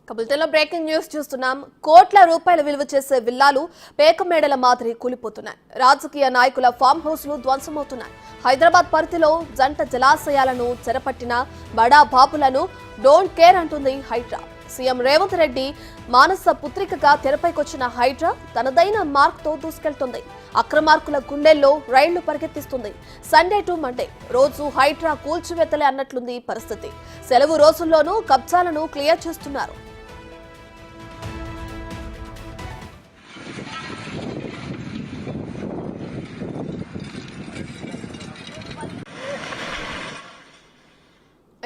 కబుల్టెన్లో breaking news చూస్తున్నాం. కోట్ల రూపాయల విలువ చేసే విల్లాలు పేకమేడల మాదిరి కూలిపోతున్నాయి. రాజకీయ నాయకుల ఫామ్ హౌస్లు ధ్వంసమవుతున్నాయి. హైదరాబాద్ పరిధిలో జంట జలాశయాలను చెరపట్టిన బడా బాపులను డోంట్ కేర్ అంటుంది హైడ్రా. సీఎం రేవంత్ రెడ్డి మానస పుత్రికగా తెరపైకొచ్చిన హైడ్రా తనదైన మార్క్తో దూసుకెళ్తుంది. అక్రమార్కుల గుండెల్లో రైళ్లు పరిగెత్తిస్తుంది. సండే టు మండే రోజు హైడ్రా కూల్చివేతలే అన్నట్లుంది పరిస్థితి. సెలవు రోజుల్లోనూ కబ్జాలను క్లియర్ చేస్తున్నారు.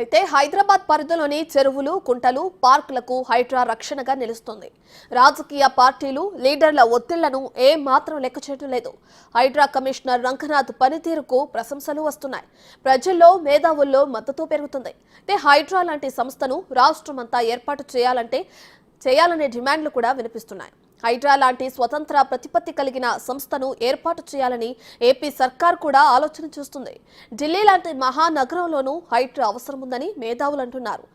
అయితే హైదరాబాద్ పరిధిలోని చెరువులు, కుంటలు, పార్కులకు హైడ్రా రక్షణగా నిలుస్తుంది. రాజకీయ పార్టీలు, లీడర్ల ఒత్తిళ్లను ఏమాత్రం లెక్క చేయడం లేదు. హైడ్రా కమిషనర్ రంగనాథ్ పనితీరుకు ప్రశంసలు వస్తున్నాయి. ప్రజల్లో, మేధావుల్లో మద్దతు పెరుగుతుంది. అయితే హైడ్రా లాంటి సంస్థను రాష్ట్రమంతా ఏర్పాటు చేయాలనే డిమాండ్లు కూడా వినిపిస్తున్నాయి. హైడ్రా లాంటి స్వతంత్ర ప్రతిపత్తి కలిగిన సంస్థను ఏర్పాటు చేయాలని ఏపీ సర్కార్ కూడా ఆలోచన చేస్తుంది. ఢిల్లీ లాంటి మహానగరంలోనూ హైడ్రా అవసరం ఉందని మేధావులు అంటున్నారు.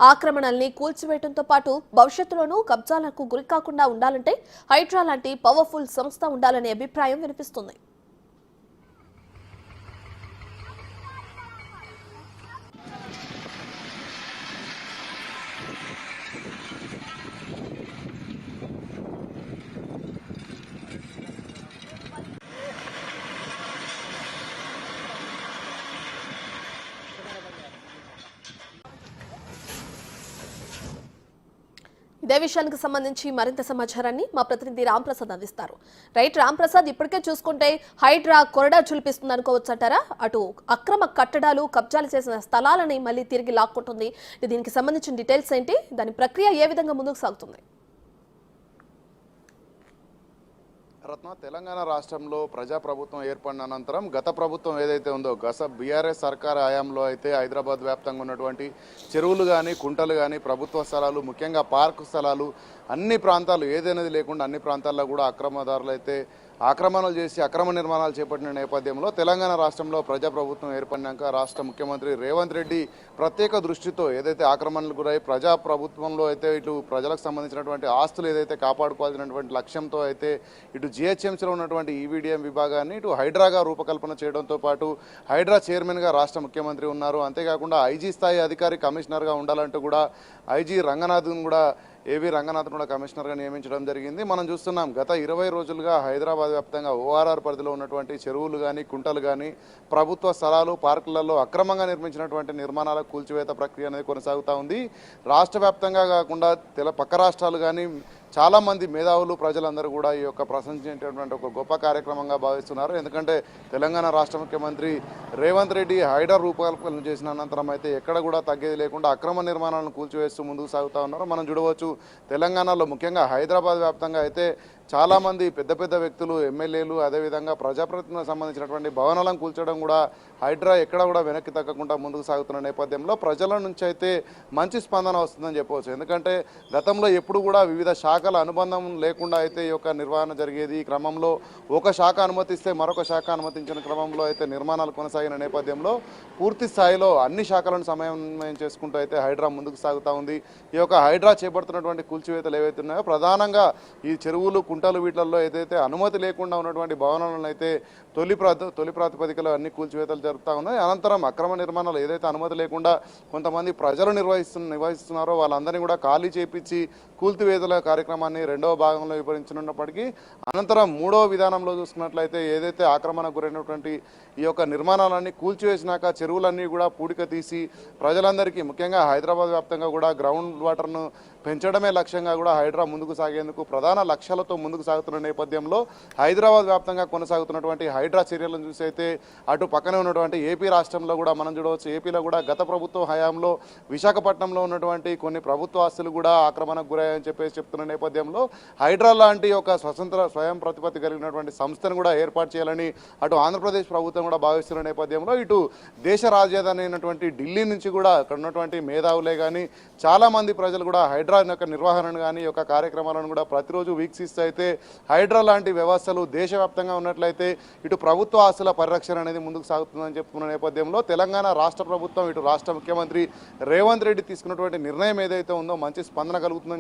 ఆక్రమణల్ని కూల్చివేయడంతో పాటు భవిష్యత్తులోనూ కబ్జాలకు గురికాకుండా ఉండాలంటే హైడ్రా లాంటి పవర్ఫుల్ సంస్థ ఉండాలనే అభిప్రాయం వినిపిస్తుంది. ఇదే విషయానికి సంబంధించి మరింత సమాచారాన్ని మా ప్రతినిధి రాంప్రసాద్ అందిస్తారు. రైట్ రాంప్రసాద్, ఇప్పటికే చూసుకుంటే హైడ్రా కొరడా చులిపిస్తుంది అనుకోవచ్చు అంటారా? అటు అక్రమ కట్టడాలు, కబ్జాలు చేసిన స్థలాలని మళ్ళీ తిరిగి లాక్కుంటుంది. దీనికి సంబంధించిన డీటెయిల్స్ ఏంటి? దాని ప్రక్రియ ఏ విధంగా ముందుకు సాగుతుంది? రత్న, తెలంగాణ రాష్ట్రంలో ప్రజాప్రభుత్వం ఏర్పడిన అనంతరం గత ప్రభుత్వం ఏదైతే ఉందో బీఆర్ఎస్ సర్కార్ హయాంలో అయితే హైదరాబాద్ వ్యాప్తంగా ఉన్నటువంటి చెరువులు కానీ, కుంటలు కానీ, ప్రభుత్వ స్థలాలు, ముఖ్యంగా పార్కు స్థలాలు, అన్ని ప్రాంతాలు ఏదైనది లేకుండా అన్ని ప్రాంతాల్లో కూడా అక్రమదారులు అయితే ఆక్రమణలు చేసి అక్రమ నిర్మాణాలు చేపట్టిన నేపథ్యంలో తెలంగాణ రాష్ట్రంలో ప్రజాప్రభుత్వం ఏర్పడినాక రాష్ట్ర ముఖ్యమంత్రి రేవంత్ రెడ్డి ప్రత్యేక దృష్టితో ఏదైతే ఆక్రమణలు గురై ప్రజాప్రభుత్వంలో అయితే ఇటు ప్రజలకు సంబంధించినటువంటి ఆస్తులు ఏదైతే కాపాడుకోవాల్సినటువంటి లక్ష్యంతో అయితే ఇటు జిహెచ్ఎంసీలో ఉన్నటువంటి ఈవీడీఎం విభాగాన్ని ఇటు హైడ్రాగా రూపకల్పన చేయడంతో పాటు హైడ్రా చైర్మన్గా రాష్ట్ర ముఖ్యమంత్రి ఉన్నారు. అంతేకాకుండా ఐజీ స్థాయి అధికారి కమిషనర్గా ఉండాలంటూ కూడా ఐజీ రంగనాథ్ను కూడా ఏవీ రంగనాథ్ను కూడా కమిషనర్గా నియమించడం జరిగింది. మనం చూస్తున్నాం గత 20 రోజులుగా హైదరాబాద్ వ్యాప్తంగా ఓఆర్ఆర్ పరిధిలో ఉన్నటువంటి చెరువులు కానీ, కుంటలు కానీ, ప్రభుత్వ స్థలాలు, పార్కులలో అక్రమంగా నిర్మించినటువంటి నిర్మాణాల కూల్చివేత ప్రక్రియ అనేది కొనసాగుతూ ఉంది. రాష్ట్ర వ్యాప్తంగా కాకుండా పక్క రాష్ట్రాలు కానీ చాలామంది మేధావులు, ప్రజలందరూ కూడా ఈ యొక్క ప్రశంసించేటటువంటి ఒక గొప్ప కార్యక్రమంగా భావిస్తున్నారు. ఎందుకంటే తెలంగాణ రాష్ట్ర ముఖ్యమంత్రి రేవంత్ రెడ్డి హైడ్రా రూపకల్పన చేసిన అనంతరం అయితే ఎక్కడ కూడా తగ్గేది లేకుండా అక్రమ నిర్మాణాలను కూల్చివేస్తూ ముందుకు సాగుతూ ఉన్నారు. మనం చూడవచ్చు, తెలంగాణలో ముఖ్యంగా హైదరాబాద్ వ్యాప్తంగా అయితే చాలామంది పెద్ద పెద్ద వ్యక్తులు, ఎమ్మెల్యేలు, అదేవిధంగా ప్రజాప్రతినిధులకు సంబంధించినటువంటి భవనాలను కూల్చడం కూడా హైడ్రా ఎక్కడ కూడా వెనక్కి తగ్గకుండా ముందుకు సాగుతున్న నేపథ్యంలో ప్రజల నుంచి అయితే మంచి స్పందన వస్తుందని చెప్పవచ్చు. ఎందుకంటే గతంలో ఎప్పుడు కూడా వివిధ శాఖల అనుబంధం లేకుండా అయితే ఈ యొక్క నిర్వహణ జరిగేది. ఈ క్రమంలో ఒక శాఖ అనుమతిస్తే మరొక శాఖ అనుమతించిన క్రమంలో అయితే నిర్మాణాలు కొనసాగిన నేపథ్యంలో పూర్తి స్థాయిలో అన్ని శాఖలను సమన్వయం చేసుకుంటూ అయితే హైడ్రా ముందుకు సాగుతూ ఉంది. ఈ యొక్క హైడ్రా చేపడుతున్నటువంటి కూల్చివేతలు ఏవైతే ఉన్నాయో ప్రధానంగా ఈ చెరువులు, కుంటలు వీటిల్లో ఏదైతే అనుమతి లేకుండా ఉన్నటువంటి భవనాలను అయితే తొలి ప్రాతిపదికలో అన్ని కూల్చివేతలు జరుగుతూ ఉన్నాయి. అనంతరం అక్రమ నిర్మాణాలు ఏదైతే అనుమతి లేకుండా కొంతమంది ప్రజలు నిర్వహిస్తున్నారో వాళ్ళందరినీ కూడా ఖాళీ చేపించి కూల్చివేతల కార్యక్రమాన్ని రెండవ భాగంలో వివరించనున్నప్పటికీ అనంతరం మూడవ విధానంలో చూసుకున్నట్లయితే ఏదైతే ఆక్రమణకు గురైనటువంటి ఈ యొక్క నిర్మాణాలన్నీ కూల్చివేసినాక చెరువులన్నీ కూడా పూడిక తీసి ప్రజలందరికీ ముఖ్యంగా హైదరాబాద్ వ్యాప్తంగా కూడా గ్రౌండ్ వాటర్ను పెంచడమే లక్ష్యంగా కూడా హైడ్రా ముందుకు సాగేందుకు ప్రధాన లక్ష్యాలతో ముందుకు సాగుతున్న నేపథ్యంలో హైదరాబాద్ వ్యాప్తంగా కొనసాగుతున్నటువంటి హైడ్రా చర్యలను చూసి అయితే అటు పక్కనే ఉన్నటువంటి ఏపీ రాష్ట్రంలో కూడా మనం చూడవచ్చు. ఏపీలో కూడా గత ప్రభుత్వం హయాంలో విశాఖపట్నంలో ఉన్నటువంటి కొన్ని ప్రభుత్వ ఆస్తులు కూడా ఆక్రమణకు గురయ్యాయని చెప్తున్న నేపథ్యంలో హైడ్రా లాంటి ఒక స్వయం ప్రతిపత్తి కలిగినటువంటి సంస్థను కూడా ఏర్పాటు చేయాలని అటు ఆంధ్రప్రదేశ్ ప్రభుత్వం కూడా భావిస్తున్న నేపథ్యంలో ఇటు దేశ రాజధాని అయినటువంటి ఢిల్లీ నుంచి కూడా అక్కడ ఉన్నటువంటి మేధావులే కానీ చాలామంది ప్రజలు కూడా హైడ్రా యొక్క నిర్వహణను కానీ ఈ యొక్క కార్యక్రమాలను కూడా ప్రతిరోజు వీక్షిస్తూ అయితే అయితే హైడ్రా లాంటి వ్యవస్థలు దేశవ్యాప్తంగా ఉన్నట్లయితే ఇటు ప్రభుత్వ ఆస్తుల పరిరక్షణ అనేది ముందుకు సాగుతుందని చెప్పుకున్న నేపథ్యంలో తెలంగాణ రాష్ట్ర ప్రభుత్వం ఇటు రాష్ట్ర ముఖ్యమంత్రి రేవంత్ రెడ్డి తీసుకున్నటువంటి నిర్ణయం ఏదైతే ఉందో మంచి స్పందన కలుగుతుందని